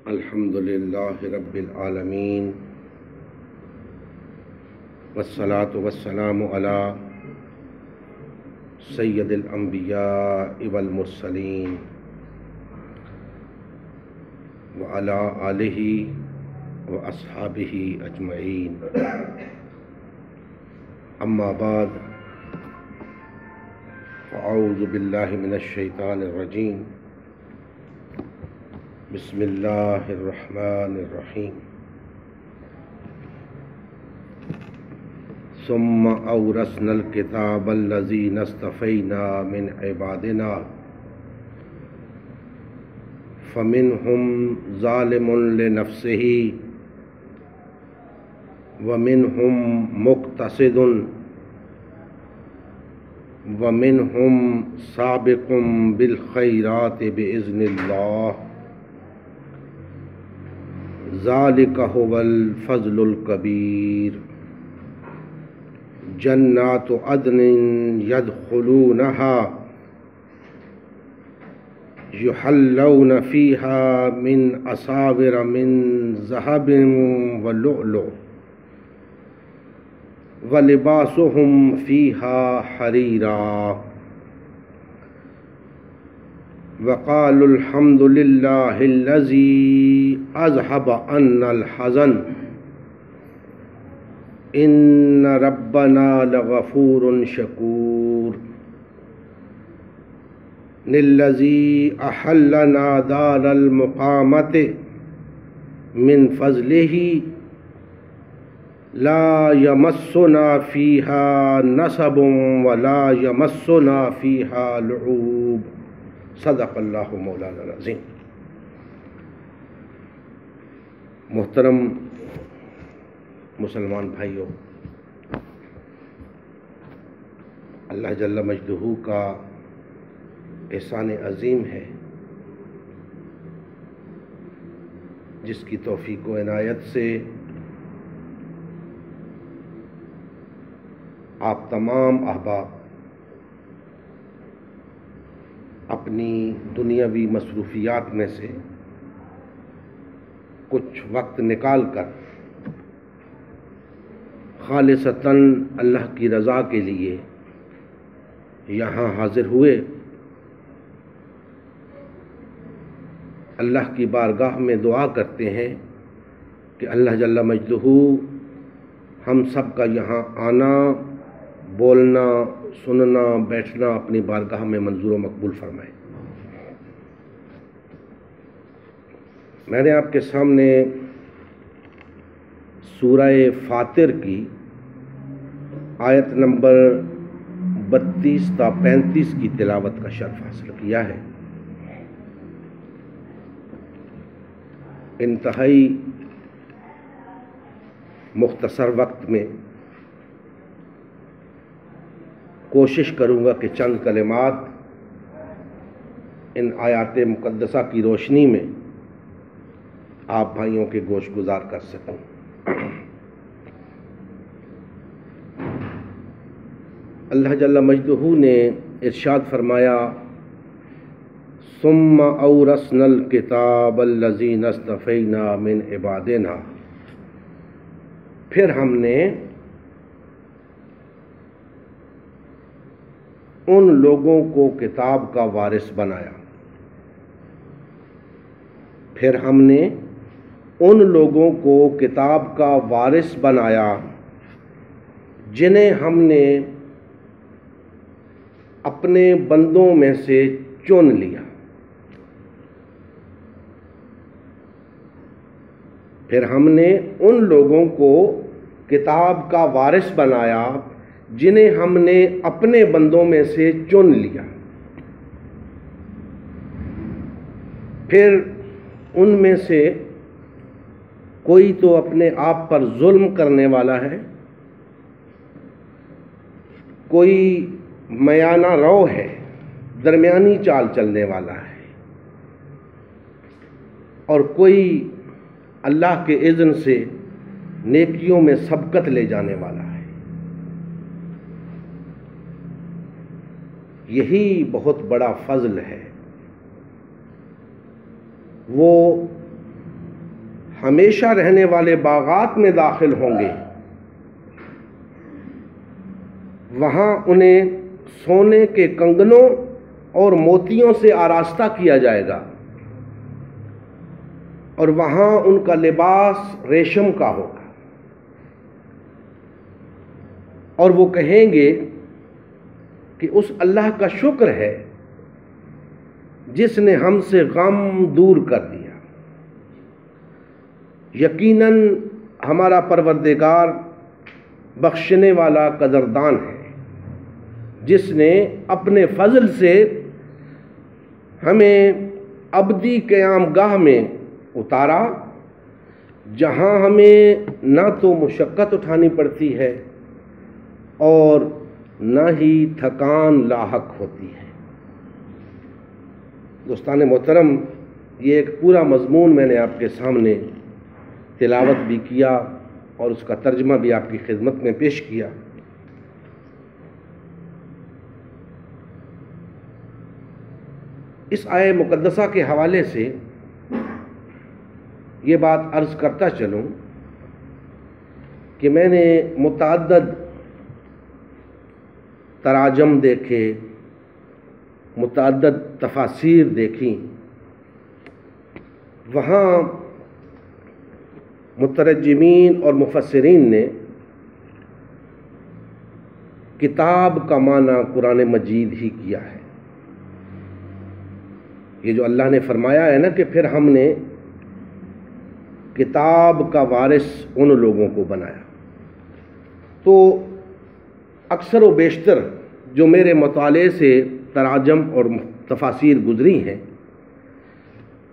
الحمد للہ رب العالمین والصلاة والسلام علی سید الانبیاء والمرسلین وعلی آلہ واصحابہ اجمعین، اما بعد فاعوذ باللہ من الشیطان الرجیم، بسم اللہ الرحمن الرحیم۔ ثم اورثنا الکتاب الذین اصطفینا من عبادنا فمنهم ظالم لنفسه ومنهم مقتصد ومنهم سابق بالخیرات بإذن اللہ، ذالک هو الفضل الکبیر۔ جنات عدن يدخلونها يحلون فيها من أساور من ذهب ولؤلؤ ولباسهم فيها حريرا، وقالوا الحمد لله الذي أذهب عنا الحزن ان ربنا لغفور شکور۔ للذی احلنا دار المقامت من فضله لا یمسنا فیہا نصب ولا یمسنا فیہا لعوب۔ صدق اللہ مولانا العظیم۔ محترم مسلمان بھائیوں، اللہ جل مجدہ کا احسان عظیم ہے جس کی توفیق و عنایت سے آپ تمام احباب اپنی دنیاوی مصروفیات میں سے کچھ وقت نکال کر خالصتاً اللہ کی رضا کے لیے یہاں حاضر ہوئے، اللہ کی بارگاہ میں دعا کرتے ہیں کہ اللہ جل مجدہ ہم سب کا یہاں آنا، بولنا، سننا، بیٹھنا اپنی بارگاہ میں منظور و مقبول فرمائے۔ میں نے آپ کے سامنے سورہ فاطر کی آیت نمبر 32 تا 35 کی تلاوت کا شرف حاصل کیا ہے۔ انتہائی مختصر وقت میں کوشش کروں گا کہ چند کلمات ان آیات مقدسہ کی روشنی میں آپ بھائیوں کے گوش گزار کر سکوں۔ اللہ جل مجدہ نے ارشاد فرمایا، ثم اورثنا الکتاب الذین اصطفینا من عبادنا، پھر ہم نے ان لوگوں کو کتاب کا وارث بنایا، پھر ہم نے ان لوگوں کو کتاب کا وارث بنایا جنہیں ہم نے اپنے بندوں میں سے چن لیا۔ پھر ہم نے ان لوگوں کو کتاب کا وارث بنایا جنہیں ہم نے اپنے بندوں میں سے چن لیا۔ پھر ان میں سے کوئی تو اپنے آپ پر ظلم کرنے والا ہے، کوئی میانہ رو ہے، درمیانی چال چلنے والا ہے، اور کوئی اللہ کے اذن سے نیکیوں میں سبقت لے جانے والا ہے۔ یہی بہت بڑا فضل ہے۔ وہ ہمیشہ رہنے والے باغات میں داخل ہوں گے، وہاں انہیں سونے کے کنگنوں اور موتیوں سے آراستہ کیا جائے گا، اور وہاں ان کا لباس ریشم کا ہوگا، اور وہ کہیں گے کہ اس اللہ کا شکر ہے جس نے ہم سے غم دور کر دیا۔ یقیناً ہمارا پروردگار بخشنے والا قدردان ہے، جس نے اپنے فضل سے ہمیں ابدی قیام گاہ میں اتارا، جہاں ہمیں نہ تو مشقت اٹھانی پڑتی ہے اور نہ ہی تھکان لاحق ہوتی ہے۔ دوستان محترم، یہ ایک پورا مضمون میں نے آپ کے سامنے تلاوت بھی کیا اور اس کا ترجمہ بھی آپ کی خدمت میں پیش کیا۔ اس آیہ مقدسہ کے حوالے سے یہ بات عرض کرتا چلوں کہ میں نے متعدد تراجم دیکھے، متعدد تفاسیر دیکھیں، وہاں مترجمین اور مفسرین نے کتاب کا معنی قرآن مجید ہی کیا ہے۔ یہ جو اللہ نے فرمایا ہے نا کہ پھر ہم نے کتاب کا وارث ان لوگوں کو بنایا، تو اکثر و بیشتر جو میرے مطالعے سے تراجم اور تفاسیر گزری ہیں،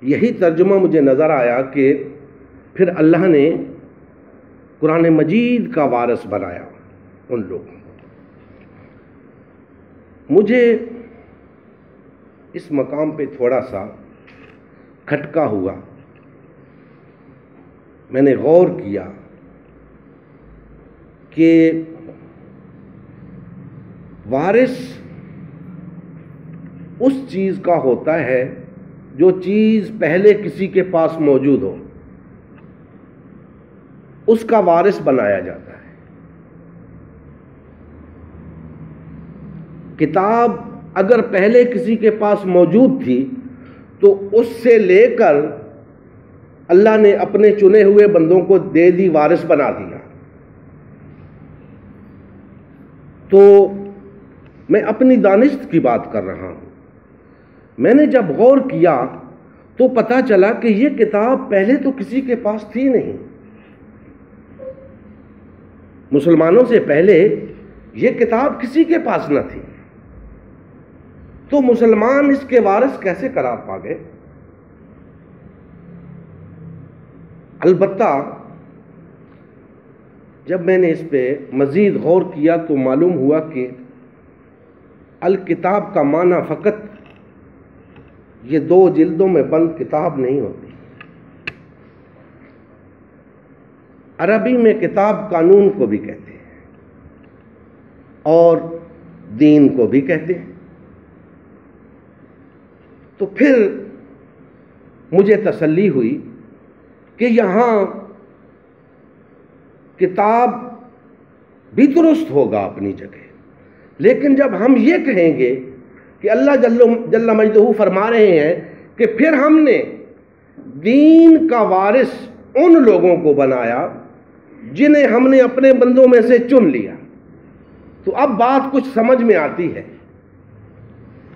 یہی ترجمہ مجھے نظر آیا کہ پھر اللہ نے قرآن مجید کا وارث بنایا ان لوگوں کو۔ مجھے اس مقام پہ تھوڑا سا کھٹکا ہوا، میں نے غور کیا کہ وارث اس چیز کا ہوتا ہے جو چیز پہلے کسی کے پاس موجود ہو، اس کا وارث بنایا جاتا ہے۔ کتاب اگر پہلے کسی کے پاس موجود تھی تو اس سے لے کر اللہ نے اپنے چنے ہوئے بندوں کو دے دی، وارث بنا دیا۔ تو میں اپنی دانست کی بات کر رہا ہوں، میں نے جب غور کیا تو پتہ چلا کہ یہ کتاب پہلے تو کسی کے پاس تھی نہیں، مسلمانوں سے پہلے یہ کتاب کسی کے پاس نہ تھی، تو مسلمان اس کے وارث کیسے قرار پا گئے؟ البتہ جب میں نے اس پہ مزید غور کیا تو معلوم ہوا کہ الکتاب کا معنی فقط یہ 2 جلدوں میں بند کتاب نہیں ہوتی۔ عربی میں کتاب قانون کو بھی کہتے ہیں اور دین کو بھی کہتے ہیں۔ تو پھر مجھے تسلی ہوئی کہ یہاں کتاب بھی درست ہوگا اپنی جگہ، لیکن جب ہم یہ کہیں گے کہ اللہ جل مجدہ فرما رہے ہیں کہ پھر ہم نے دین کا وارث ان لوگوں کو بنایا جنہیں ہم نے اپنے بندوں میں سے چن لیا، تو اب بات کچھ سمجھ میں آتی ہے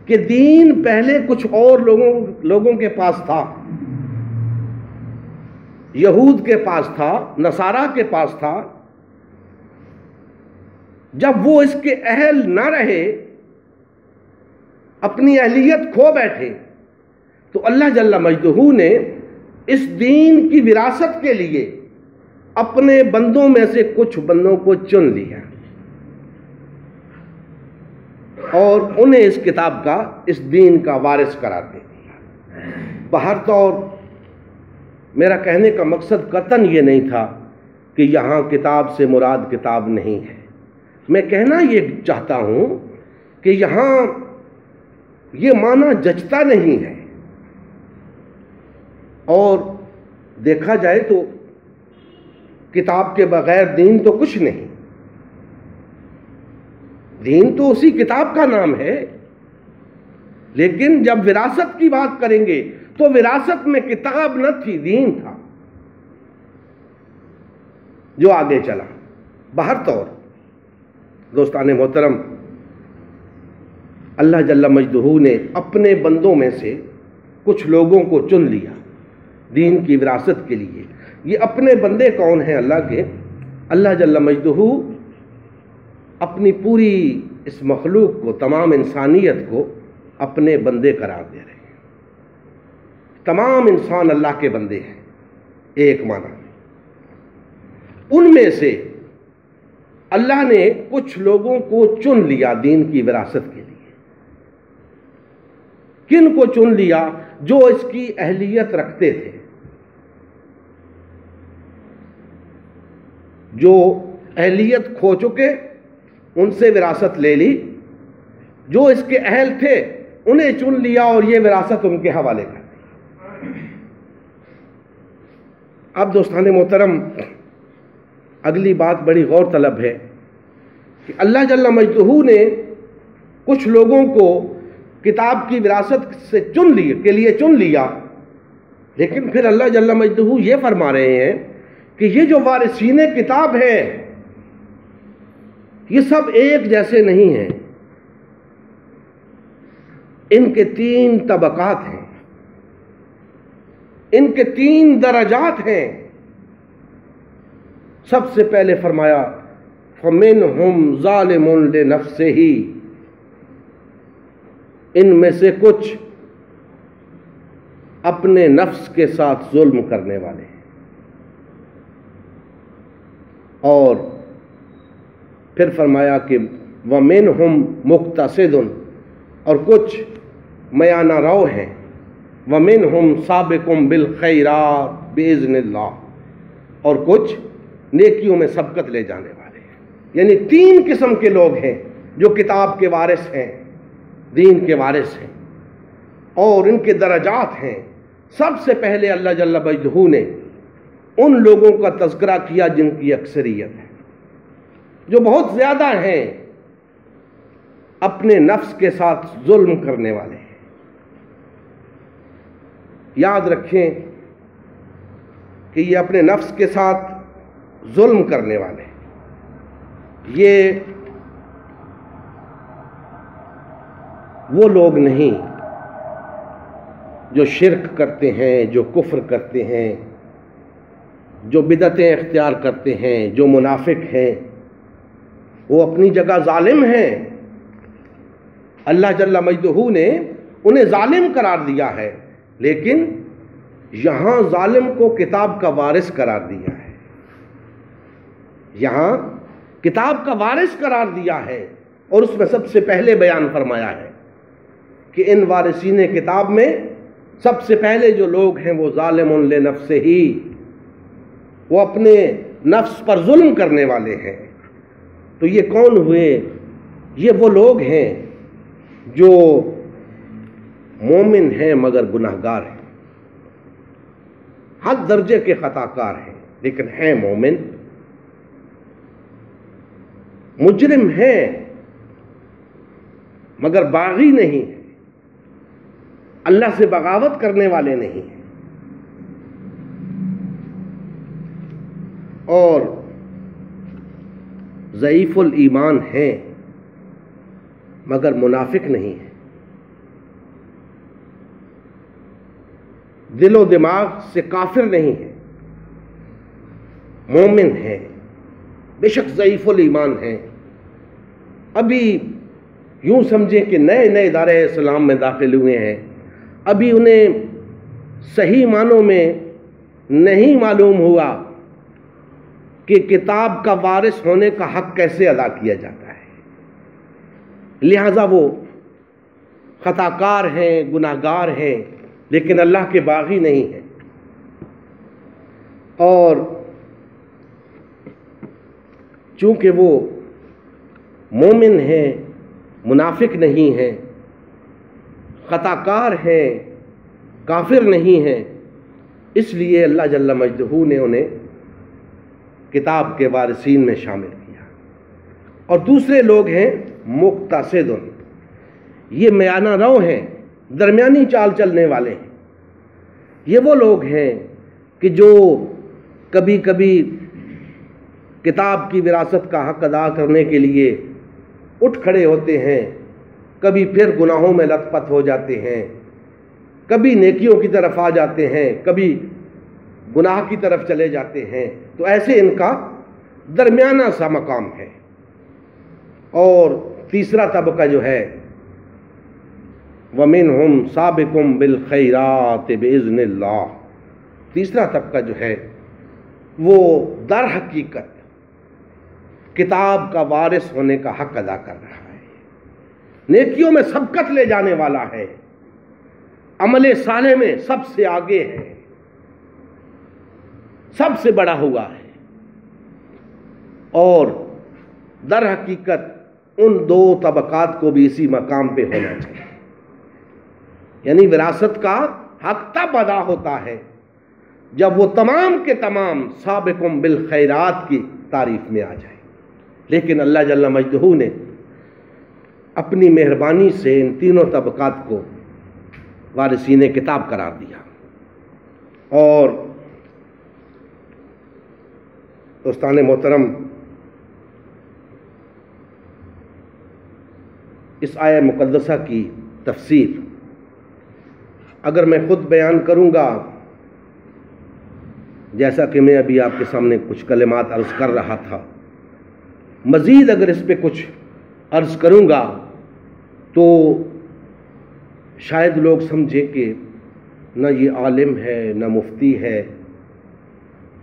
کہ دین پہلے کچھ اور لوگوں کے پاس تھا، یہود کے پاس تھا، نصارہ کے پاس تھا۔ جب وہ اس کے اہل نہ رہے، اپنی اہلیت کھو بیٹھے، تو اللہ جل مجدہ نے اس دین کی وراثت کے لیے اپنے بندوں میں سے کچھ بندوں کو چن لیا اور انہیں اس کتاب کا، اس دین کا وارث قرار دے دیا۔ بہر طور میرا کہنے کا مقصد قطعاً یہ نہیں تھا کہ یہاں کتاب سے مراد کتاب نہیں ہے، میں کہنا یہ چاہتا ہوں کہ یہاں یہ معنی جچتا نہیں ہے، اور دیکھا جائے تو کتاب کے بغیر دین تو کچھ نہیں. دین تو اسی کتاب کا نام ہے. لیکن جب وراثت کی بات کریں گے تو وراثت میں کتاب نہ تھی، دین تھا جو آگے چلا. بہر طور دوستان محترم، اللہ جل مجدہ نے اپنے بندوں میں سے کچھ لوگوں کو چن لیا دین کی وراثت کے لیے. یہ اپنے بندے کون ہیں اللہ کے؟ اللہ جل مجدہ اپنی پوری اس مخلوق کو، تمام انسانیت کو اپنے بندے قرار دے رہے ہیں. تمام انسان اللہ کے بندے ہیں ایک معنی میں. ان میں سے اللہ نے کچھ لوگوں کو چن لیا دین کی وراثت کے لیے. کن کو چن لیا؟ جو اس کی اہلیت رکھتے تھے، جو اہلیت کھو چکے ان سے وراثت لے لی، جو اس کے اہل تھے انہیں چن لیا اور یہ وراثت ان کے حوالے کر دی. اب دوستان محترم، اگلی بات بڑی غور طلب ہے کہ اللہ جل مجدہ نے کچھ لوگوں کو کتاب کی وراثت سے چن لیا، لیکن پھر اللہ جل مجدہ یہ فرما رہے ہیں کہ یہ جو وارثین کتاب ہیں یہ سب ایک جیسے نہیں ہیں. ان کے 3 طبقات ہیں، ان کے 3 درجات ہیں. سب سے پہلے فرمایا فَمِنْهُمْ ظَالِمٌ لِنَفْسِهِ، ان میں سے کچھ اپنے نفس کے ساتھ ظلم کرنے والے ہیں، اور پھر فرمایا کہ وَمِنْهُمْ مُقْتَصِدٌ، اور کچھ میانہ رو ہیں، وَمِنْهُمْ سَابِقٌ بِالْخَيْرَاتِ بِإِذْنِ اللَّهِ، اور کچھ نیکیوں میں سبقت لے جانے والے ہیں. یعنی 3 قسم کے لوگ ہیں جو کتاب کے وارث ہیں، دین کے وارث ہیں، اور ان کے درجات ہیں. سب سے پہلے اللہ جل مجدہ نے ان لوگوں کا تذکرہ کیا جن کی اکثریت ہے، جو بہت زیادہ ہیں اپنے نفس کے ساتھ ظلم کرنے والے ہیں. یاد رکھیں کہ یہ اپنے نفس کے ساتھ ظلم کرنے والے ہیں، یہ وہ لوگ نہیں جو شرک کرتے ہیں، جو کفر کرتے ہیں، جو بدعتیں اختیار کرتے ہیں، جو منافق ہیں. وہ اپنی جگہ ظالم ہیں. اللہ جل مجدہ نے انہیں ظالم قرار دیا ہے، لیکن یہاں ظالم کو کتاب کا وارث قرار دیا ہے. یہاں کتاب کا وارث قرار دیا ہے، اور اس میں سب سے پہلے بیان فرمایا ہے کہ ان وارثین کتاب میں سب سے پہلے جو لوگ ہیں وہ ظالم لنفسہ، وہ اپنے نفس پر ظلم کرنے والے ہیں. تو یہ کون ہوئے؟ یہ وہ لوگ ہیں جو مومن ہیں مگر گناہگار ہیں، حد درجے کے خطا کار ہیں لیکن ہیں مومن. مجرم ہیں مگر باغی نہیں ہیں، اللہ سے بغاوت کرنے والے نہیں ہیں، اور ضعیف الایمان ہیں مگر منافق نہیں ہیں. دل و دماغ سے کافر نہیں ہیں، مومن ہیں، بے شک ضعیف الایمان ہیں. ابھی یوں سمجھیں کہ نئے دار اسلام میں داخل ہوئے ہیں، ابھی انہیں صحیح معنوں میں نہیں معلوم ہوا کہ کتاب کا وارث ہونے کا حق کیسے ادا کیا جاتا ہے، لہذا وہ خطا کار ہیں، گناہگار ہیں، لیکن اللہ کے باغی نہیں ہیں. اور چونکہ وہ مومن ہیں، منافق نہیں ہیں، خطا کار ہیں، کافر نہیں ہیں، اس لیے اللہ جل مجدہ نے انہیں کتاب کے وارثین میں شامل کیا۔ اور دوسرے لوگ ہیں مقتصد، یہ میانہ رو ہیں، درمیانی چال چلنے والے ہیں۔ یہ وہ لوگ ہیں کہ جو کبھی کبھی کتاب کی وراثت کا حق ادا کرنے کے لیے اٹھ کھڑے ہوتے ہیں، کبھی پھر گناہوں میں لت پت ہو جاتے ہیں، کبھی نیکیوں کی طرف آ جاتے ہیں، کبھی گناہ کی طرف چلے جاتے ہیں۔ تو ایسے ان کا درمیانہ سا مقام ہے۔ اور تیسرا طبقہ جو ہے وَمِنْهُمْ سَابِقٌ بِالْخَيْرَاتِ بِإِذْنِ اللَّهِ، تیسرا طبقہ جو ہے وہ در حقیقت کتاب کا وارث ہونے کا حق ادا کر رہا ہے، نیکیوں میں سبقت لے جانے والا ہے، عمل صالح میں سب سے آگے ہے، سب سے بڑا ہوا ہے۔ اور در حقیقت ان دو طبقات کو بھی اسی مقام پہ ہونا چاہیے، یعنی وراثت کا حق تب ادا ہوتا ہے جب وہ تمام کے تمام سابقم بالخیرات کی تعریف میں آ جائے۔ لیکن اللہ جل مجدہ نے اپنی مہربانی سے ان تینوں طبقات کو وارثین کتاب قرار دیا۔ اور دوستان محترم، اس آیہ مقدسہ کی تفسیر اگر میں خود بیان کروں گا، جیسا کہ میں ابھی آپ کے سامنے کچھ کلمات عرض کر رہا تھا، مزید اگر اس پہ کچھ عرض کروں گا تو شاید لوگ سمجھیں کہ نہ یہ عالم ہے، نہ مفتی ہے،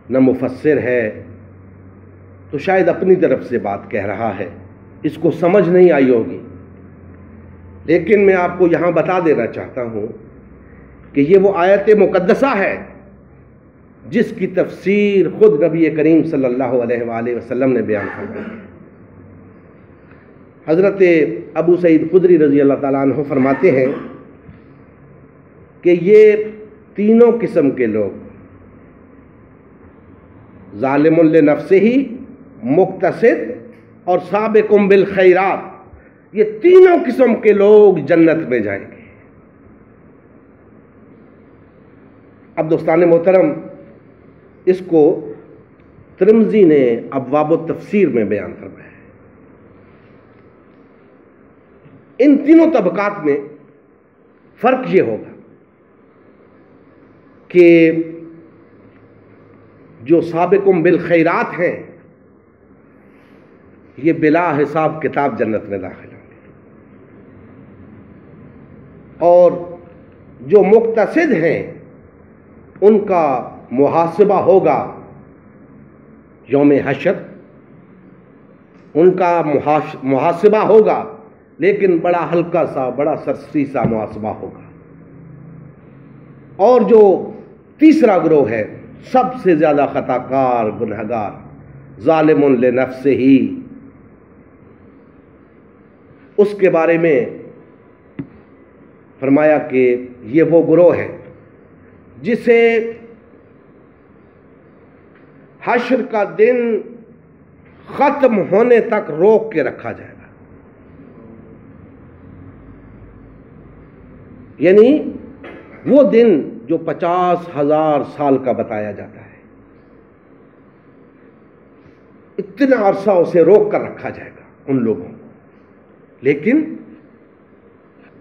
نہ مفسر ہے، تو شاید اپنی طرف سے بات کہہ رہا ہے، اس کو سمجھ نہیں آئی ہوگی۔ لیکن میں آپ کو یہاں بتا دینا چاہتا ہوں کہ یہ وہ آیت مقدسہ ہے جس کی تفسیر خود نبی کریم صلی اللہ علیہ وآلہ وسلم نے بیان فرمائی ہے۔ حضرت ابو سعید خدری رضی اللہ تعالیٰ عنہ فرماتے ہیں کہ یہ تینوں قسم کے لوگ، ظالم لنفسہ، مقتصد اور سابق بالخیرات، یہ تینوں قسم کے لوگ جنت میں جائیں گے۔ اب دوستان محترم، اس کو ترمذی نے ابواب التفسیر میں بیان فرمایا ہے۔ ان تینوں طبقات میں فرق یہ ہوگا کہ جو سابقم بالخیرات ہیں یہ بلا حساب کتاب جنت میں داخل ہوں گے، اور جو مقتصد ہیں ان کا محاسبہ ہوگا یوم حشر، ان کا محاسبہ ہوگا، لیکن بڑا ہلکا سا، بڑا سرسری سا محاسبہ ہوگا۔ اور جو تیسرا گروہ ہے، سب سے زیادہ خطا کار، گنہگار، ظالم لنفسہ، اس کے بارے میں فرمایا کہ یہ وہ گروہ ہے جسے حشر کا دن ختم ہونے تک روک کے رکھا جائے گا، یعنی وہ دن جو 50,000 سال کا بتایا جاتا ہے، اتنا عرصہ اسے روک کر رکھا جائے گا ان لوگوں کو، لیکن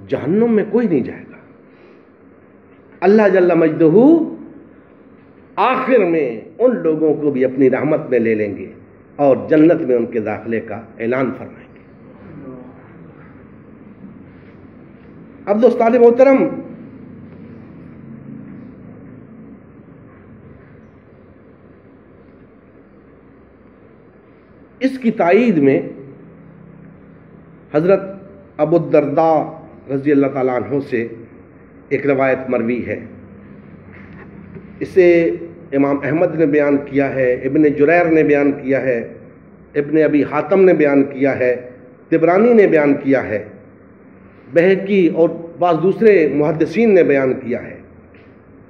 جہنم میں کوئی نہیں جائے گا۔ اللہ جل مجدہ آخر میں ان لوگوں کو بھی اپنی رحمت میں لے لیں گے اور جنت میں ان کے داخلے کا اعلان فرمائیں گے۔ اب دوستان محترم، اس کی تائید میں حضرت ابو الدرداء رضی اللہ تعالیٰ عنہ سے ایک روایت مروی ہے، اسے امام احمد نے بیان کیا ہے، ابن جریر نے بیان کیا ہے، ابن ابی حاتم نے بیان کیا ہے، طبرانی نے بیان کیا ہے، بہقی اور بعض دوسرے محدثین نے بیان کیا ہے۔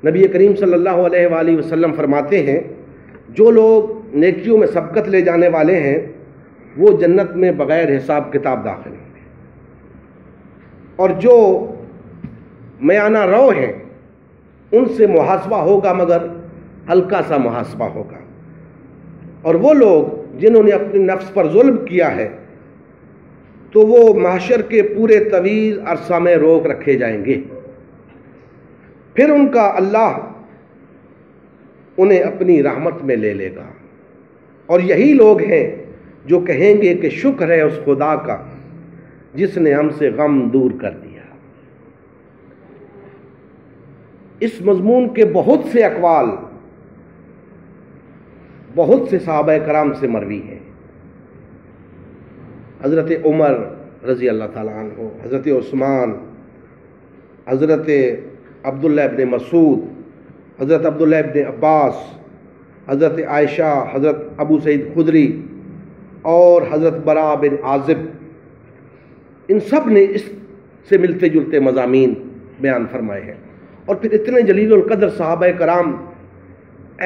نبی کریم صلی اللہ علیہ وآلہ وسلم فرماتے ہیں جو لوگ نیکیوں میں سبقت لے جانے والے ہیں وہ جنت میں بغیر حساب کتاب داخل ہوں گے، اور جو میانہ رو ہیں ان سے محاسبہ ہوگا مگر ہلکا سا محاسبہ ہوگا، اور وہ لوگ جنہوں نے اپنے نفس پر ظلم کیا ہے تو وہ محشر کے پورے طویل عرصہ میں روک رکھے جائیں گے، پھر ان کا اللہ انہیں اپنی رحمت میں لے لے گا، اور یہی لوگ ہیں جو کہیں گے کہ شکر ہے اس خدا کا جس نے ہم سے غم دور کر دیا۔ اس مضمون کے بہت سے اقوال بہت سے صحابہ کرام سے مروی ہیں۔ حضرت عمر رضی اللہ تعالیٰ عنہ، حضرت عثمان، حضرت عبداللہ ابن مسعود، حضرت عبداللہ ابن عباس، حضرت عائشہ، حضرت ابو سعید خدری اور حضرت براء بن عازب، ان سب نے اس سے ملتے جلتے مضامین بیان فرمائے ہیں۔ اور پھر اتنے جلیل القدر صحابہ کرام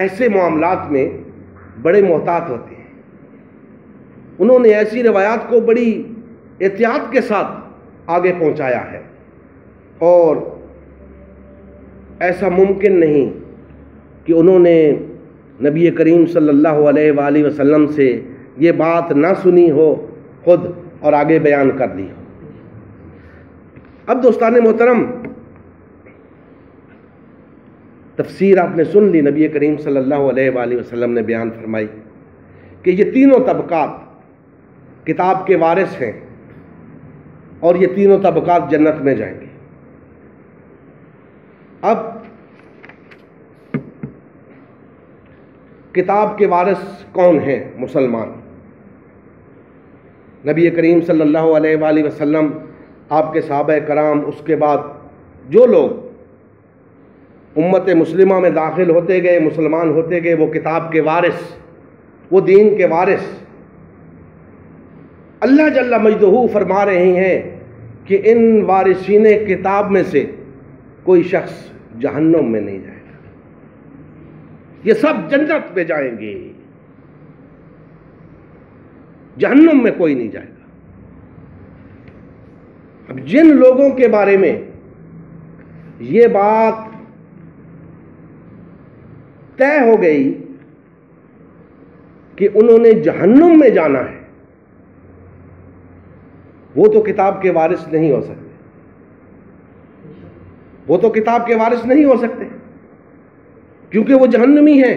ایسے معاملات میں بڑے محتاط ہوتے ہیں، انہوں نے ایسی روایات کو بڑی احتیاط کے ساتھ آگے پہنچایا ہے، اور ایسا ممکن نہیں کہ انہوں نے نبی کریم صلی اللہ علیہ وآلہ وسلم سے یہ بات نہ سنی ہو خود اور آگے بیان کر دی ہو۔ اب دوستان محترم، تفسیر آپ نے سن لی، نبی کریم صلی اللہ علیہ وآلہ وسلم نے بیان فرمائی کہ یہ تینوں طبقات کتاب کے وارث ہیں اور یہ تینوں طبقات جنت میں جائیں گے۔ اب کتاب کے وارث کون ہیں؟ مسلمان۔ نبی کریم صلی اللہ علیہ وآلہ وسلم، آپ کے صحابہ کرام، اس کے بعد جو لوگ امت مسلمہ میں داخل ہوتے گئے، مسلمان ہوتے گئے، وہ کتاب کے وارث، وہ دین کے وارث۔ اللہ جل مجدہ فرما رہے ہیں کہ ان وارثین کتاب میں سے کوئی شخص جہنم میں نہیں جائے گا، یہ سب جنت میں جائیں گے، جہنم میں کوئی نہیں جائے گا۔ اب جن لوگوں کے بارے میں یہ بات طے ہو گئی کہ انہوں نے جہنم میں جانا ہے، وہ تو کتاب کے وارث نہیں ہو سکتے، وہ تو کتاب کے وارث نہیں ہو سکتے کیونکہ وہ جہنمی ہیں۔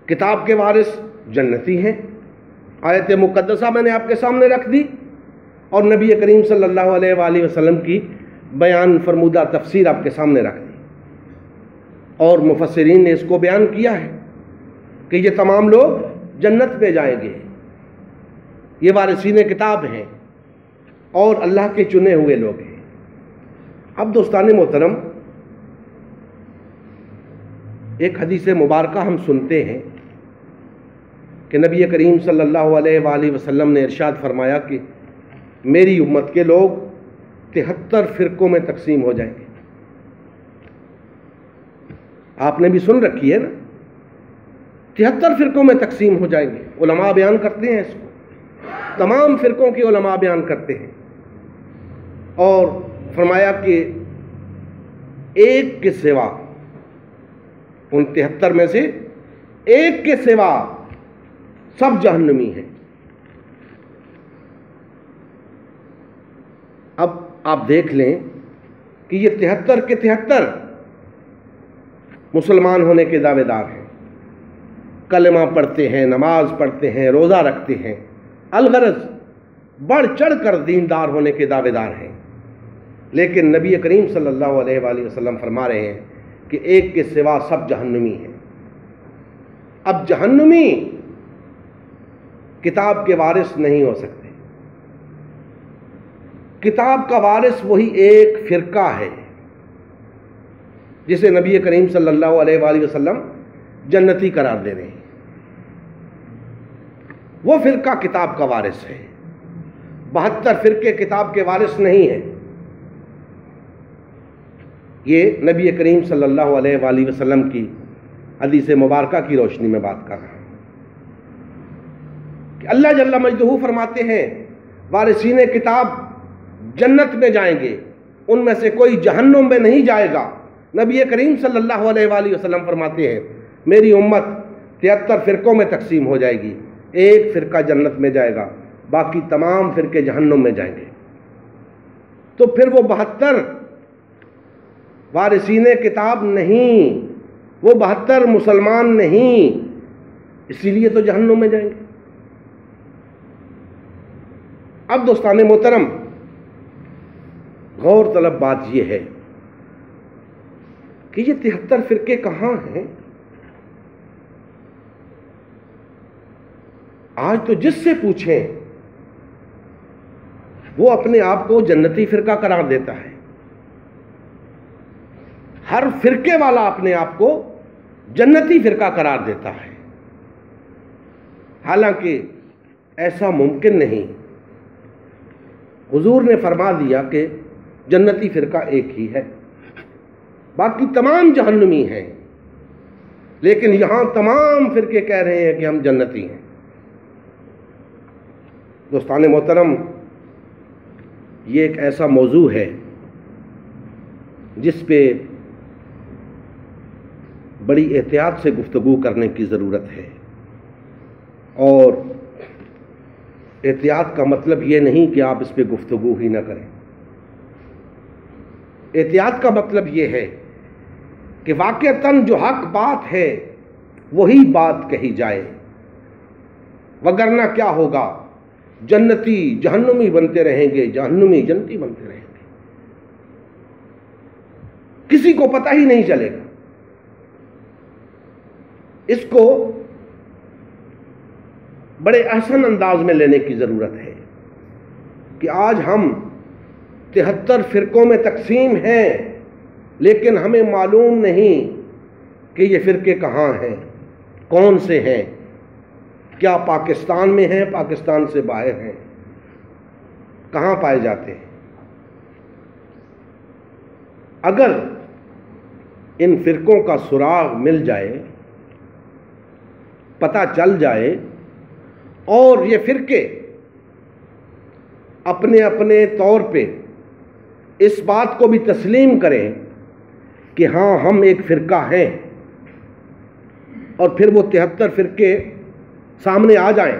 کتاب کے وارث جنتی ہیں۔ آیت مقدسہ میں نے آپ کے سامنے رکھ دی اور نبی کریم صلی اللہ علیہ وآلہ وسلم کی بیان فرمودہ تفسیر آپ کے سامنے رکھ دی، اور مفسرین نے اس کو بیان کیا ہے کہ یہ تمام لوگ جنت میں جائیں گے، یہ وارثین کتاب ہیں اور اللہ کے چنے ہوئے لوگ ہیں۔ اب دوستان محترم، ایک حدیث مبارکہ ہم سنتے ہیں کہ نبی کریم صلی اللہ علیہ وآلہ وسلم نے ارشاد فرمایا کہ میری امت کے لوگ 73 فرقوں میں تقسیم ہو جائیں گے۔ آپ نے بھی سن رکھی ہے نا، 73 فرقوں میں تقسیم ہو جائیں گے۔ علماء بیان کرتے ہیں اس کو، تمام فرقوں کے علماء بیان کرتے ہیں، اور فرمایا کہ ایک کے سوا، ان 73 میں سے ایک کے سوا سب جہنمی ہیں۔ اب آپ دیکھ لیں کہ یہ 73 کے 73 مسلمان ہونے کے دعوے دار ہیں، کلمہ پڑھتے ہیں، نماز پڑھتے ہیں، روزہ رکھتے ہیں، الغرض بڑھ چڑھ کر دیندار ہونے کے دعوے دار ہیں، لیکن نبی کریم صلی اللہ علیہ وآلہ وسلم فرما رہے ہیں کہ ایک کے سوا سب جہنمی ہیں۔ اب جہنمی کتاب کے وارث نہیں ہو سکتے، کتاب کا وارث وہی ایک فرقہ ہے جسے نبی کریم صلی اللہ علیہ وآلہ وسلم جنتی قرار دے رہے ہیں، وہ فرقہ کتاب کا وارث ہے۔ 72 فرقے کتاب کے وارث نہیں ہیں، یہ نبی کریم صلی اللہ علیہ وآلہ وسلم کی حدیث مبارکہ کی روشنی میں بات کر رہا ہوں کہ اللہ جل مجدہ فرماتے ہیں وارثین کتاب جنت میں جائیں گے، ان میں سے کوئی جہنم میں نہیں جائے گا۔ نبی کریم صلی اللہ علیہ وآلہ وسلم فرماتے ہیں میری امت 73 فرقوں میں تقسیم ہو جائے گی، ایک فرقہ جنت میں جائے گا، باقی تمام فرقے جہنم میں جائیں گے۔ تو پھر وہ 72 وارثین کتاب نہیں، وہ 72 مسلمان نہیں، اسی لیے تو جہنم میں جائیں گے۔ اب دوستان محترم، غور طلب بات یہ ہے کہ یہ 73 فرقے کہاں ہیں؟ آج تو جس سے پوچھیں وہ اپنے آپ کو جنتی فرقہ قرار دیتا ہے، ہر فرقے والا اپنے آپ کو جنتی فرقہ قرار دیتا ہے، حالانکہ ایسا ممکن نہیں۔ حضور نے فرما دیا کہ جنتی فرقہ ایک ہی ہے، باقی تمام جہنمی ہیں، لیکن یہاں تمام فرقے کہہ رہے ہیں کہ ہم جنتی ہیں۔ دوستان محترم، یہ ایک ایسا موضوع ہے جس پہ بڑی احتیاط سے گفتگو کرنے کی ضرورت ہے، اور احتیاط کا مطلب یہ نہیں کہ آپ اس پہ گفتگو ہی نہ کریں۔ احتیاط کا مطلب یہ ہے کہ واقعتاً جو حق بات ہے وہی بات کہی جائے، وگرنہ کیا ہوگا، جنتی جہنمی بنتے رہیں گے، جہنمی جنتی بنتے رہیں گے، کسی کو پتہ ہی نہیں چلے گا۔ اس کو بڑے احسن انداز میں لینے کی ضرورت ہے کہ آج ہم 73 فرقوں میں تقسیم ہیں، لیکن ہمیں معلوم نہیں کہ یہ فرقے کہاں ہیں، کون سے ہیں، کیا پاکستان میں ہیں، پاکستان سے باہر ہیں، کہاں پائے جاتے ہیں۔ اگر ان فرقوں کا سراغ مل جائے، پتہ چل جائے، اور یہ فرقے اپنے اپنے طور پہ اس بات کو بھی تسلیم کریں کہ ہاں ہم ایک فرقہ ہیں، اور پھر وہ 73 فرقے سامنے آ جائیں،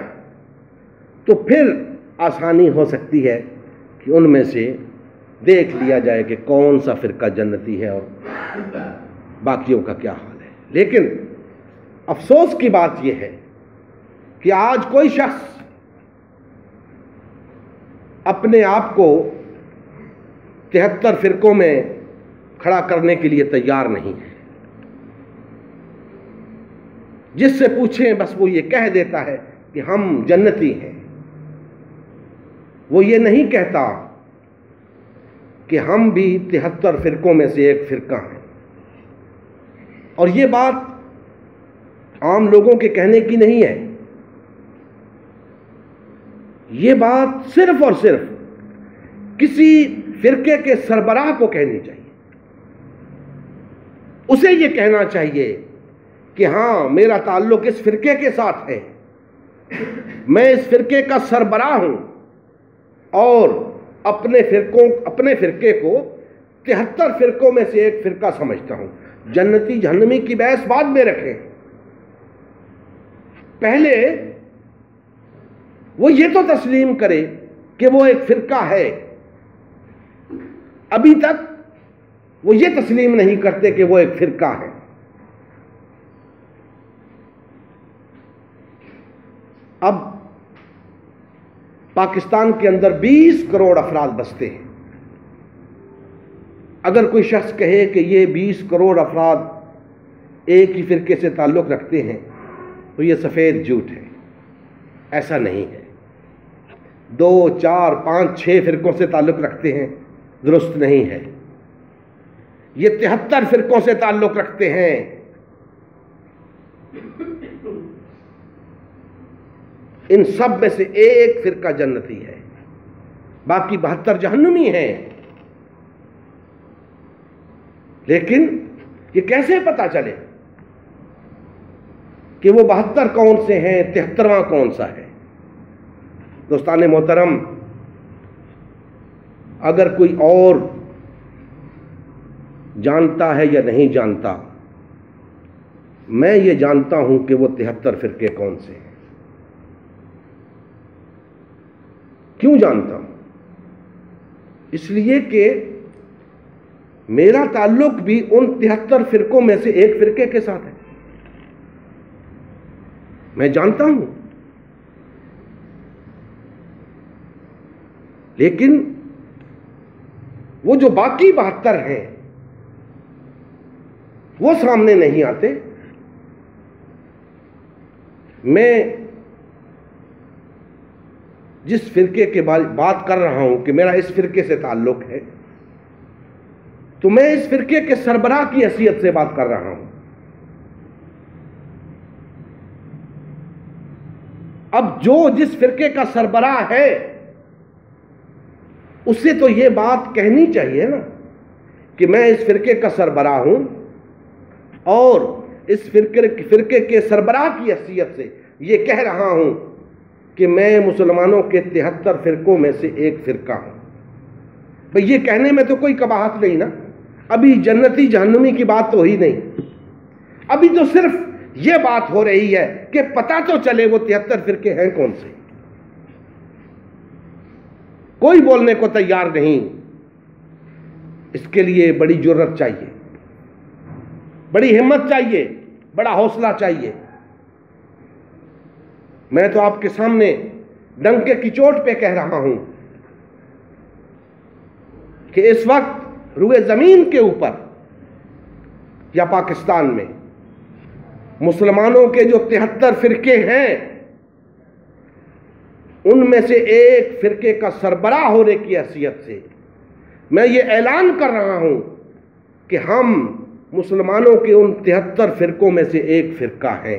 تو پھر آسانی ہو سکتی ہے کہ ان میں سے دیکھ لیا جائے کہ کون سا فرقہ جنتی ہے اور باقیوں کا کیا حال ہے۔ لیکن افسوس کی بات یہ ہے کہ آج کوئی شخص اپنے آپ کو 73 فرقوں میں کھڑا کرنے کے لیے تیار نہیں ہے۔ جس سے پوچھیں بس وہ یہ کہہ دیتا ہے کہ ہم جنتی ہیں، وہ یہ نہیں کہتا کہ ہم بھی 73 فرقوں میں سے ایک فرقہ ہیں۔ اور یہ بات عام لوگوں کے کہنے کی نہیں ہے، یہ بات صرف اور صرف کسی فرقے کے سربراہ کو کہنی چاہیے۔ اسے یہ کہنا چاہیے کہ ہاں میرا تعلق اس فرقے کے ساتھ ہے، میں اس فرقے کا سربراہ ہوں، اور اپنے فرقے کو 73 فرقوں میں سے ایک فرقہ سمجھتا ہوں۔ جنتی جہنمی کی بحث بعد میں رکھیں، پہلے وہ یہ تو تسلیم کرے کہ وہ ایک فرقہ ہے۔ ابھی تک وہ یہ تسلیم نہیں کرتے کہ وہ ایک فرقہ ہے۔ اب پاکستان کے اندر 20 کروڑ افراد بستے ہیں۔ اگر کوئی شخص کہے کہ یہ 20 کروڑ افراد ایک ہی فرقے سے تعلق رکھتے ہیں تو یہ سفید جھوٹ ہے، ایسا نہیں ہے۔ 2 4 5 6 فرقوں سے تعلق رکھتے ہیں، درست نہیں ہے۔ یہ 73 فرقوں سے تعلق رکھتے ہیں۔ ان سب میں سے ایک فرقہ جنتی ہے، باقی 72 جہنمی ہیں۔ لیکن یہ کیسے پتا چلے کہ وہ 72 کون سے ہیں، 73واں کون سا ہے؟ دوستان محترم، اگر کوئی اور جانتا ہے یا نہیں جانتا، میں یہ جانتا ہوں کہ وہ 73 فرقے کون سے ہیں۔ کیوں جانتا ہوں؟ اس لیے کہ میرا تعلق بھی ان 73 فرقوں میں سے ایک فرقے کے ساتھ ہے۔ میں جانتا ہوں، لیکن وہ جو باقی 72 ہیں وہ سامنے نہیں آتے۔ میں جس فرقے کے بات کر رہا ہوں کہ میرا اس فرقے سے تعلق ہے، تو میں اس فرقے کے سربراہ کی حیثیت سے بات کر رہا ہوں۔ اب جو جس فرقے کا سربراہ ہے اسے تو یہ بات کہنی چاہیے نا کہ میں اس فرقے کا سربراہ ہوں، اور اس فرقے کے سربراہ کی حیثیت سے یہ کہہ رہا ہوں کہ میں مسلمانوں کے 73 فرقوں میں سے ایک فرقہ ہوں۔ بھئی یہ کہنے میں تو کوئی قباحت نہیں نا، ابھی جنتی جہنمی کی بات تو ہی نہیں، ابھی تو صرف یہ بات ہو رہی ہے کہ پتہ تو چلے وہ 73 فرقے ہیں کون سے۔ کوئی بولنے کو تیار نہیں۔ اس کے لیے بڑی جرت چاہیے، بڑی ہمت چاہیے، بڑا حوصلہ چاہیے۔ میں تو آپ کے سامنے ڈنکے کی چوٹ پہ کہہ رہا ہوں کہ اس وقت روئے زمین کے اوپر یا پاکستان میں مسلمانوں کے جو 73 فرقے ہیں، ان میں سے ایک فرقے کا سربراہ ہونے کی حیثیت سے میں یہ اعلان کر رہا ہوں کہ ہم مسلمانوں کے ان 73 فرقوں میں سے ایک فرقہ ہیں۔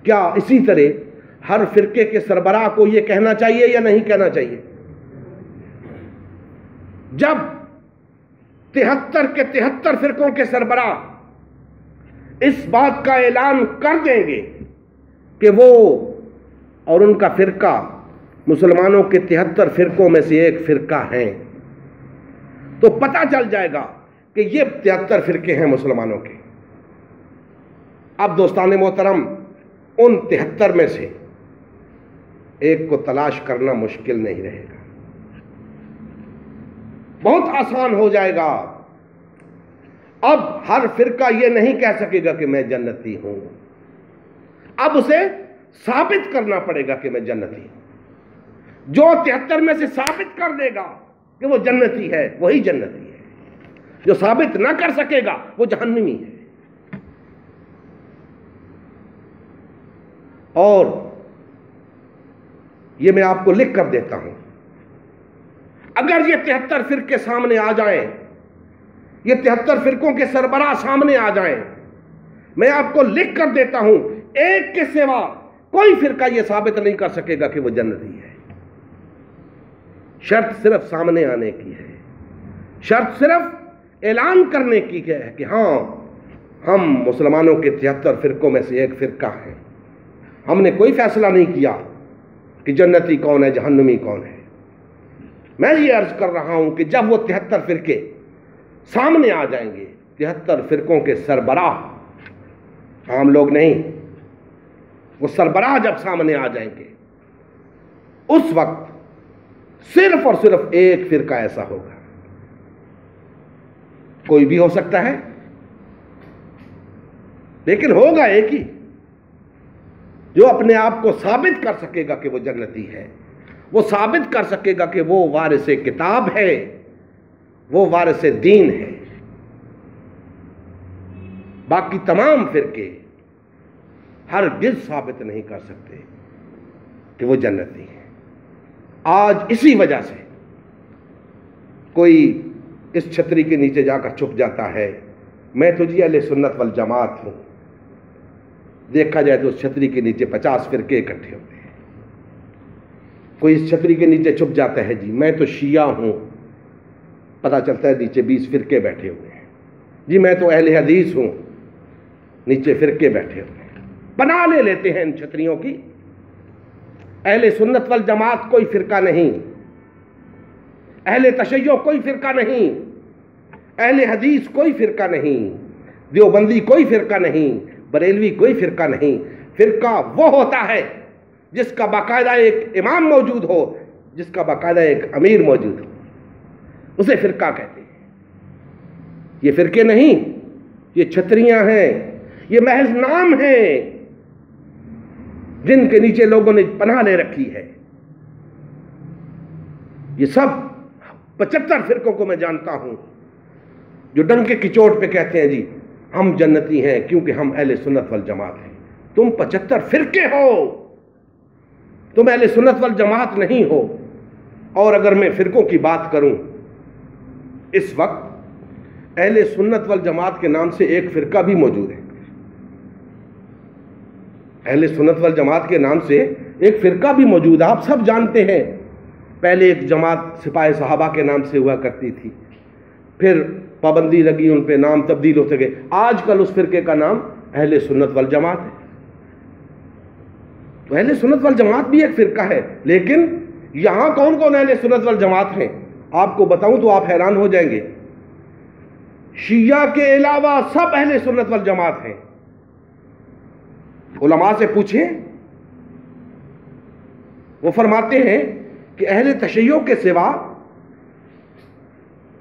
کیا اسی طرح ہر فرقے کے سربراہ کو یہ کہنا چاہیے یا نہیں کہنا چاہیے؟ جب 73 کے 73 فرقوں کے سربراہ اس بات کا اعلان کر دیں گے کہ وہ اور ان کا فرقہ مسلمانوں کے 73 فرقوں میں سے ایک فرقہ ہیں، تو پتہ چل جائے گا کہ یہ 73 فرقے ہیں مسلمانوں کے۔ اب دوستان محترم، ان 73 میں سے ایک کو تلاش کرنا مشکل نہیں رہے گا، بہت آسان ہو جائے گا۔ اب ہر فرقہ یہ نہیں کہہ سکے گا کہ میں جنتی ہوں، اب اسے ثابت کرنا پڑے گا کہ میں جنتی ہوں۔ جو 73 میں سے ثابت کر دے گا کہ وہ جنتی ہے وہی جنتی ہے، جو ثابت نہ کر سکے گا وہ جہنمی ہے۔ اور یہ میں آپ کو لکھ کر دیتا ہوں، اگر یہ 73 فرقے سامنے آ جائیں، یہ 73 فرقوں کے سربراہ سامنے آ جائیں، میں آپ کو لکھ کر دیتا ہوں ایک کے سوا کوئی فرقہ یہ ثابت نہیں کر سکے گا کہ وہ جنتی ہے۔ شرط صرف سامنے آنے کی ہے، شرط صرف اعلان کرنے کی ہے کہ ہاں ہم مسلمانوں کے 73 فرقوں میں سے ایک فرقہ ہیں۔ ہم نے کوئی فیصلہ نہیں کیا کہ جنتی کون ہے جہنمی کون ہے۔ میں یہ عرض کر رہا ہوں کہ جب وہ 73 فرقے سامنے آ جائیں گے، 73 فرقوں کے سربراہ، عام لوگ نہیں، وہ سربراہ جب سامنے آ جائیں گے، اس وقت صرف اور صرف ایک فرقہ ایسا ہوگا، کوئی بھی ہو سکتا ہے لیکن ہوگا ایک ہی، جو اپنے آپ کو ثابت کر سکے گا کہ وہ جنتی ہے، وہ ثابت کر سکے گا کہ وہ وارث کتاب ہے، وہ وارث دین ہے۔ باقی تمام فرقے ہرگز ثابت نہیں کر سکتے کہ وہ جنتی ہیں۔ آج اسی وجہ سے کوئی اس چھتری کے نیچے جا کر چھپ جاتا ہے، میں تو جی اہل سنت والجماعت ہوں، دیکھا جائے تو اس چھتری کے نیچے 50 فرقے اکٹھے ہوتے ہیں۔ کوئی اس چھتری کے نیچے چھپ جاتا ہے جی میں تو شیعہ ہوں، پتہ چلتا ہے نیچے 20 فرقے بیٹھے ہوئے ہیں. جی میں تو اہل حدیث ہوں، نیچے فرقے بیٹھے ہوئے ہیں. بنا لے لیتے ہیں ان چھتریوں کی. اہل سنت والجماعت کوئی فرقہ نہیں، اہل تشیع کوئی فرقہ نہیں، اہل حدیث کوئی فرقہ نہیں، دیوبندی کوئی فرقہ نہیں، بریلوی کوئی فرقہ نہیں. فرقہ وہ ہوتا ہے جس کا باقاعدہ ایک امام موجود ہو، جس کا باقاعدہ ایک امیر موجود ہو، اسے فرقہ کہتے ہیں. یہ فرقے نہیں، یہ چھتریاں ہیں، یہ محض نام ہیں جن کے نیچے لوگوں نے پناہ لے رکھی ہے. یہ سب 75 فرقوں کو میں جانتا ہوں جو ڈنکے کی چوٹ پہ کہتے ہیں جی ہم جنتی ہیں کیونکہ ہم اہل سنت والجماعت ہیں. تم 75 فرقے ہو، تم اہل سنت والجماعت نہیں ہو. اور اگر میں فرقوں کی بات کروں، اس وقت اہل سنت والجماعت کے نام سے ایک فرقہ بھی موجود ہے. اہل سنت والجماعت کے نام سے ایک فرقہ بھی موجود ہے. آپ سب جانتے ہیں پہلے ایک جماعت سپاہ صحابہ کے نام سے ہوا کرتی تھی، پھر پابندی لگی، ان پہ نام تبدیل ہوتے گئے. آج کل اس فرقے کا نام اہل سنت والجماعت ہے. تو اہل سنت والجماعت بھی ایک فرقہ ہے، لیکن یہاں کون کون اہل سنت والجماعت ہیں آپ کو بتاؤں تو آپ حیران ہو جائیں گے. شیعہ کے علاوہ سب اہل سنت والجماعت ہیں. علماء سے پوچھیں، وہ فرماتے ہیں کہ اہل تشیع کے سوا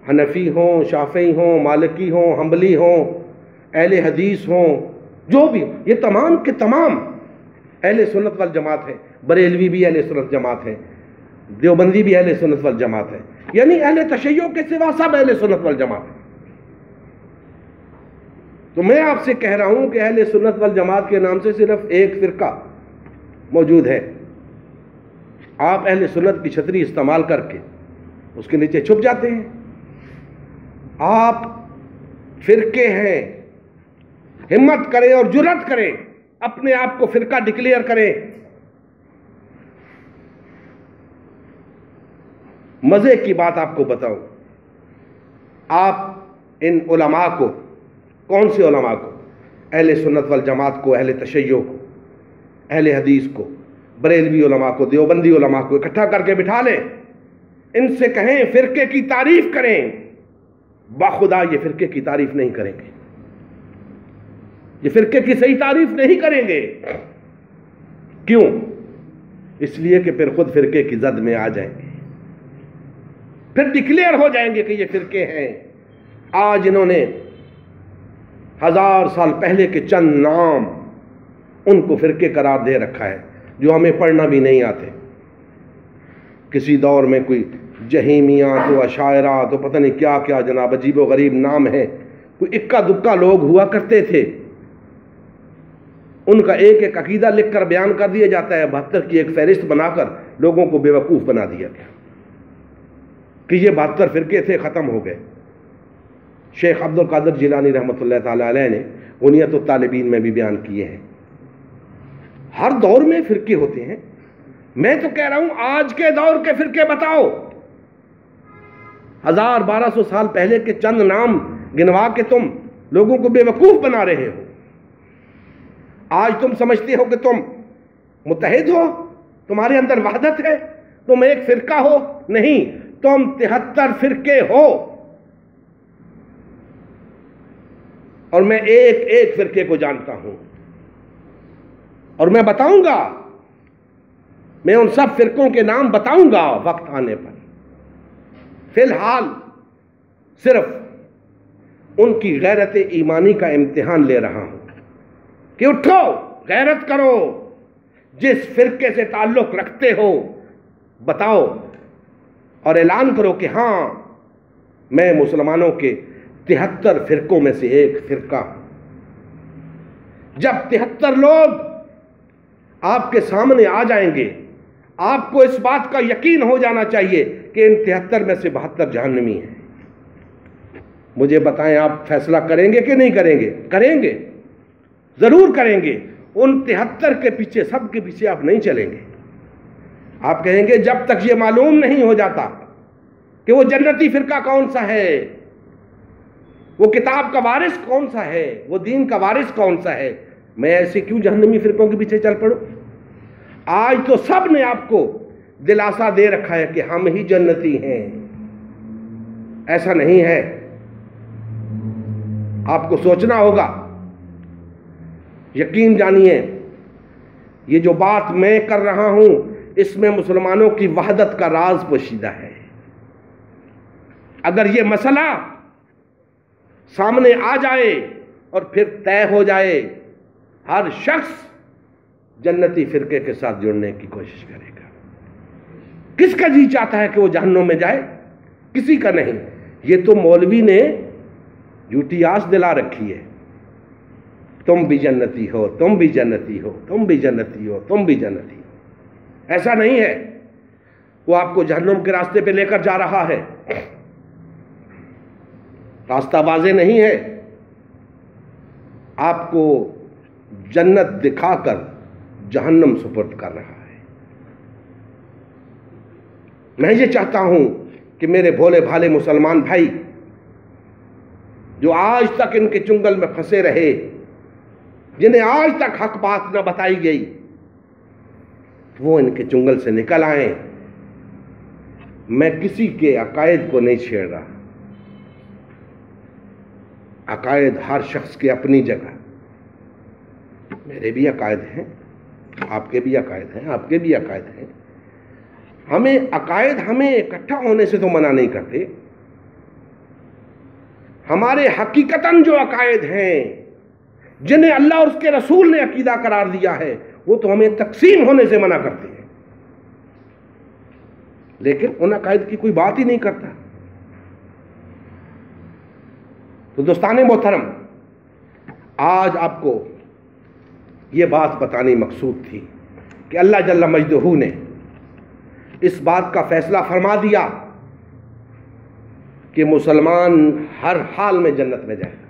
حنفی ہوں، شافعی ہوں، مالکی ہوں، حنبلی ہوں، اہل حدیث ہوں، جو بھی، یہ تمام کے تمام اہل سنت والجماعت ہیں. بریلوی بھی اہل سنت جماعت ہیں، دیوبندی بھی اہل سنت والجماعت ہے. یعنی اہل تشیع کے سوا سب اہل سنت والجماعت ہیں. تو میں آپ سے کہہ رہا ہوں کہ اہل سنت والجماعت کے نام سے صرف ایک فرقہ موجود ہے. آپ اہل سنت کی چھتری استعمال کر کے اس کے نیچے چھپ جاتے ہیں. آپ فرقے ہیں، ہمت کریں اور جرأت کریں، اپنے آپ کو فرقہ ڈکلیئر کریں. مزے کی بات آپ کو بتاؤں، آپ ان علماء کو، کون سے علماء کو؟ اہل سنت والجماعت کو، اہل تشیع کو، اہل حدیث کو، بریلوی علماء کو، دیوبندی علماء کو اکٹھا کر کے بٹھا لیں، ان سے کہیں فرقے کی تعریف کریں. باخدا یہ فرقے کی تعریف نہیں کریں گے، یہ فرقے کی صحیح تعریف نہیں کریں گے. کیوں؟ اس لیے کہ پھر خود فرقے کی زد میں آ جائیں گے، پھر ڈکلیئر ہو جائیں گے کہ یہ فرقے ہیں. آج انہوں نے 1000 سال پہلے کے چند نام ان کو فرقے قرار دے رکھا ہے جو ہمیں پڑھنا بھی نہیں آتے. کسی دور میں کوئی جہیمیہ تو اشاعرہ تو پتہ نہیں کیا کیا جناب، عجیب و غریب نام ہے. کوئی اکا دکا لوگ ہوا کرتے تھے، ان کا ایک ایک عقیدہ لکھ کر بیان کر دیا جاتا ہے. 72 کی ایک فہرست بنا کر لوگوں کو بیوقوف بنا دیا گیا کہ یہ 72 فرقے تھے، ختم ہو گئے. شیخ عبد القادر جیلانی رحمۃ اللہ تعالیٰ علیہ نے غنیۃ الطالبین میں بھی بیان کیے ہیں. ہر دور میں فرقے ہوتے ہیں. میں تو کہہ رہا ہوں آج کے دور کے فرقے بتاؤ. 1200 سال پہلے کے چند نام گنوا کے تم لوگوں کو بے وقوف بنا رہے ہو. آج تم سمجھتے ہو کہ تم متحد ہو، تمہارے اندر وحدت ہے، تم ایک فرقہ ہو. نہیں، تم 73 فرقے ہو. اور میں ایک ایک فرقے کو جانتا ہوں اور میں بتاؤں گا، میں ان سب فرقوں کے نام بتاؤں گا وقت آنے پر. فی الحال صرف ان کی غیرت ایمانی کا امتحان لے رہا ہوں کہ اٹھو، غیرت کرو، جس فرقے سے تعلق رکھتے ہو بتاؤ اور اعلان کرو کہ ہاں میں مسلمانوں کے 73 فرقوں میں سے ایک فرقہ ہوں. جب 73 لوگ آپ کے سامنے آ جائیں گے، آپ کو اس بات کا یقین ہو جانا چاہیے کہ ان 73 میں سے 72 جہنمی ہیں. مجھے بتائیں آپ فیصلہ کریں گے کہ نہیں کریں گے؟ کریں گے، ضرور کریں گے. ان 73 کے پیچھے، سب کے پیچھے آپ نہیں چلیں گے. آپ کہیں گے جب تک یہ معلوم نہیں ہو جاتا کہ وہ جنتی فرقہ کون سا ہے، وہ کتاب کا وارث کون سا ہے، وہ دین کا وارث کون سا ہے، میں ایسے کیوں جہنمی فرقوں کے پیچھے چل پڑوں؟ آج تو سب نے آپ کو دلاسا دے رکھا ہے کہ ہم ہی جنتی ہیں، ایسا نہیں ہے۔ آپ کو سوچنا ہوگا، یقین جانیے یہ جو بات میں کر رہا ہوں اس میں مسلمانوں کی وحدت کا راز پوشیدہ ہے۔ اگر یہ مسئلہ سامنے آ جائے اور پھر طے ہو جائے، ہر شخص جنتی فرقے کے ساتھ جڑنے کی کوشش کرے گا۔ کس کا جی چاہتا ہے کہ وہ جہنم میں جائے؟ کسی کا نہیں۔ یہ تو مولوی نے جھوٹی آس دلا رکھی ہے، تم بھی جنتی ہو، تم بھی جنتی ہو، تم بھی جنتی ہو، تم بھی جنتی ہو۔ ایسا نہیں ہے، وہ آپ کو جہنم کے راستے پہ لے کر جا رہا ہے، راستہ واضح نہیں ہے، آپ کو جنت دکھا کر جہنم سپرد کر رہا ہے۔ میں یہ چاہتا ہوں کہ میرے بھولے بھالے مسلمان بھائی جو آج تک ان کے چنگل میں پھنسے رہے، جنہیں آج تک حق بات نہ بتائی گئی، وہ ان کے چنگل سے نکل آئیں۔ میں کسی کے عقائد کو نہیں چھیڑ رہا، عقائد ہر شخص کی اپنی جگہ، میرے بھی عقائد ہیں، آپ کے بھی عقائد ہیں، آپ کے بھی عقائد ہیں۔ عقائد ہمیں اکٹھا ہونے سے تو منع نہیں کرتے، ہمارے حقیقتاً جو عقائد ہیں جنہیں اللہ اور اس کے رسول نے عقیدہ قرار دیا ہے وہ تو ہمیں تقسیم ہونے سے منع کرتے ہیں، لیکن ان عقائد کی کوئی بات ہی نہیں کرتا۔ تو دوستان محترم، آج آپ کو یہ بات بتانی مقصود تھی کہ اللہ جل مجدہ نے اس بات کا فیصلہ فرما دیا کہ مسلمان ہر حال میں جنت میں جائے گا،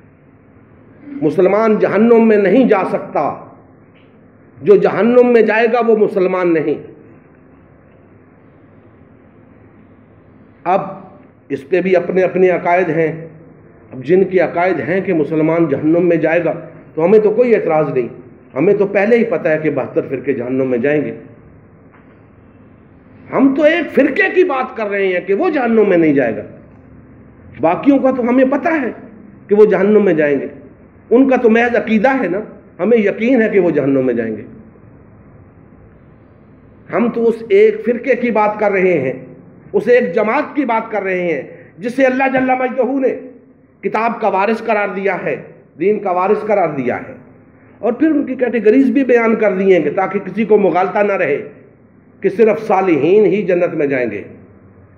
مسلمان جہنم میں نہیں جا سکتا، جو جہنم میں جائے گا وہ مسلمان نہیں۔ اب اس پہ بھی اپنے اپنے عقائد ہیں، اب جن کے عقائد ہیں کہ مسلمان جہنم میں جائے گا تو ہمیں تو کوئی اعتراض نہیں، ہمیں تو پہلے ہی پتہ ہے کہ 72 فرقے جہنم میں جائیں گے۔ ہم تو ایک فرقے کی بات کر رہے ہیں کہ وہ جہنم میں نہیں جائے گا، باقیوں کا تو ہمیں پتہ ہے کہ وہ جہنم میں جائیں گے، ان کا تو محض عقیدہ ہے نا، ہمیں یقین ہے کہ وہ جہنم میں جائیں گے۔ ہم تو اس ایک فرقے کی بات کر رہے ہیں، اس ایک جماعت کی بات کر رہے ہیں جسے اللہ جل مجدہ نے کتاب کا وارث قرار دیا ہے، دین کا وارث قرار دیا ہے، اور پھر ان کی کیٹیگریز بھی بیان کر دی ہیں کہ تاکہ کسی کو مغالطہ نہ رہے کہ صرف صالحین ہی جنت میں جائیں گے۔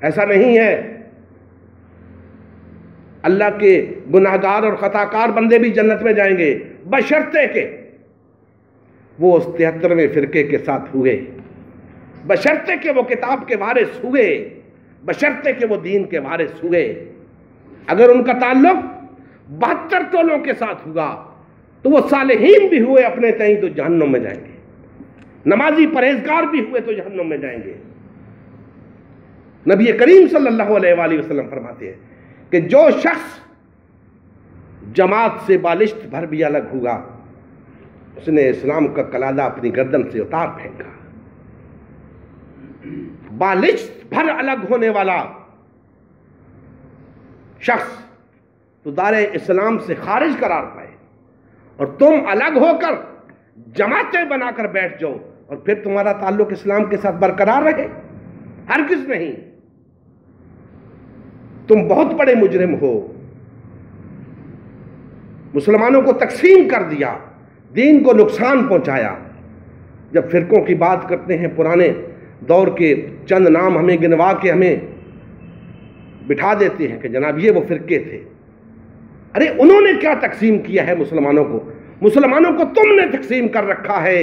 ایسا نہیں ہے، اللہ کے گناہگار اور خطاکار بندے بھی جنت میں جائیں گے، بشرطے کہ وہ اس 73ویں فرقے کے ساتھ ہوئے، بشرطے کہ وہ کتاب کے وارث ہوئے، بشرطے کہ وہ دین کے وارث ہوئے۔ اگر ان کا تعلق 72 ٹولوں کے ساتھ ہوا تو وہ صالحین بھی ہوئے اپنے تئیں تو جہنم میں جائیں گے، نمازی پرہیزگار بھی ہوئے تو جہنم میں جائیں گے۔ نبی کریم صلی اللہ علیہ وآلہ وسلم فرماتے ہیں کہ جو شخص جماعت سے بالشت بھر بھی الگ ہوگا اس نے اسلام کا قلادہ اپنی گردن سے اتار پھینکا۔ بالشت بھر الگ ہونے والا شخص تو دار اسلام سے خارج قرار پائے، اور تم الگ ہو کر جماعتیں بنا کر بیٹھ جاؤ اور پھر تمہارا تعلق اسلام کے ساتھ برقرار رہے؟ ہرگز نہیں۔ تم بہت بڑے مجرم ہو، مسلمانوں کو تقسیم کر دیا، دین کو نقصان پہنچایا۔ جب فرقوں کی بات کرتے ہیں پرانے دور کے چند نام ہمیں گنوا کے ہمیں بٹھا دیتے ہیں کہ جناب یہ وہ فرقے تھے۔ ارے انہوں نے کیا تقسیم کیا ہے مسلمانوں کو؟ مسلمانوں کو تم نے تقسیم کر رکھا ہے،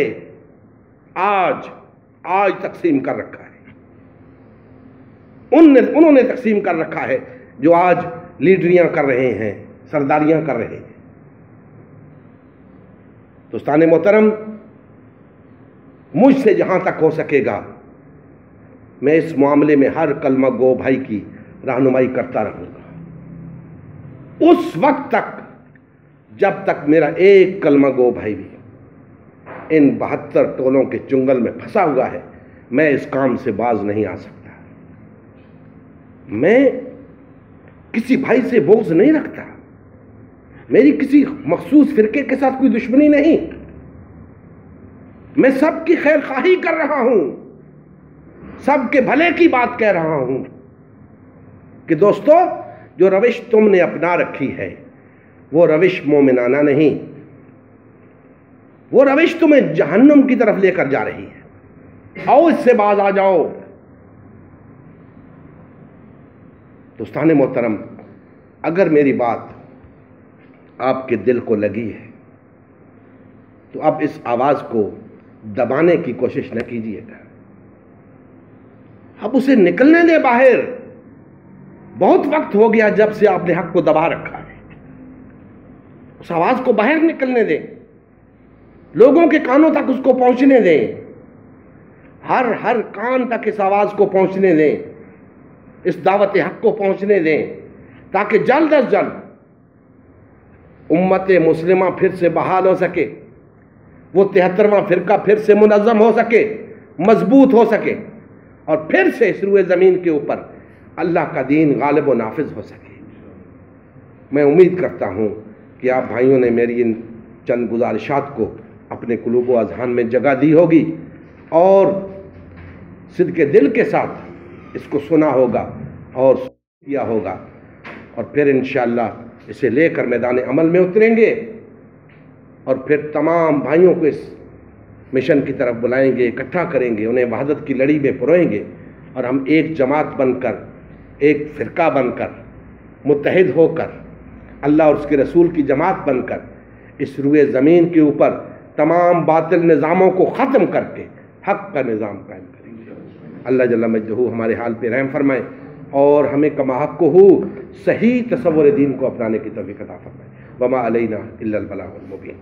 آج تقسیم کر رکھا ہے، انہوں نے تقسیم کر رکھا ہے جو آج لیڈریاں کر رہے ہیں، سرداریاں کر رہے ہیں۔ دوستان محترم، مجھ سے جہاں تک ہو سکے گا میں اس معاملے میں ہر کلمہ گو بھائی کی رہنمائی کرتا رہوں گا اس وقت تک جب تک میرا ایک کلمہ گو بھائی بھی ان 72 ٹولوں کے چنگل میں پھنسا ہوا ہے، میں اس کام سے باز نہیں آ سکتا۔ میں کسی بھائی سے بغض نہیں رکھتا، میری کسی مخصوص فرقے کے ساتھ کوئی دشمنی نہیں، میں سب کی خیر خواہی کر رہا ہوں، سب کے بھلے کی بات کہہ رہا ہوں کہ دوستو جو روش تم نے اپنا رکھی ہے وہ روش مومنانہ نہیں، وہ روش تمہیں جہنم کی طرف لے کر جا رہی ہے، آؤ اس سے باز آ جاؤ۔ دوستان محترم، اگر میری بات آپ کے دل کو لگی ہے تو اب اس آواز کو دبانے کی کوشش نہ کیجیے گا، اب اسے نکلنے دیں باہر۔ بہت وقت ہو گیا جب سے آپ نے حق کو دبا رکھا ہے، اس آواز کو باہر نکلنے دیں، لوگوں کے کانوں تک اس کو پہنچنے دیں، ہر کان تک اس آواز کو پہنچنے دیں، اس دعوت حق کو پہنچنے دیں، تاکہ جلد از جلد امت مسلمہ پھر سے بحال ہو سکے، وہ 73واں فرقہ پھر سے منظم ہو سکے، مضبوط ہو سکے، اور پھر سے اس روئے زمین کے اوپر اللہ کا دین غالب و نافذ ہو سکے۔ میں امید کرتا ہوں کہ آپ بھائیوں نے میری ان چند گزارشات کو اپنے قلوب و اذہان میں جگہ دی ہوگی اور صدق دل کے ساتھ اس کو سنا ہوگا اور کیا ہوگا، اور پھر انشاءاللہ اسے لے کر میدان عمل میں اتریں گے اور پھر تمام بھائیوں کو اس مشن کی طرف بلائیں گے، اکٹھا کریں گے، انہیں وحدت کی لڑی میں پروئیں گے، اور ہم ایک جماعت بن کر، ایک فرقہ بن کر، متحد ہو کر، اللہ اور اس کے رسول کی جماعت بن کر اس روئے زمین کے اوپر تمام باطل نظاموں کو ختم کر کے حق کا نظام قائم کریں گے۔ اللہ جل مجدہ ہمارے حال پہ رحم فرمائے اور ہمیں کما حق ہو صحیح تصور دین کو اپنانے کی توفیق عطا فرمائے۔ وما علینا الا البلاغ المبین۔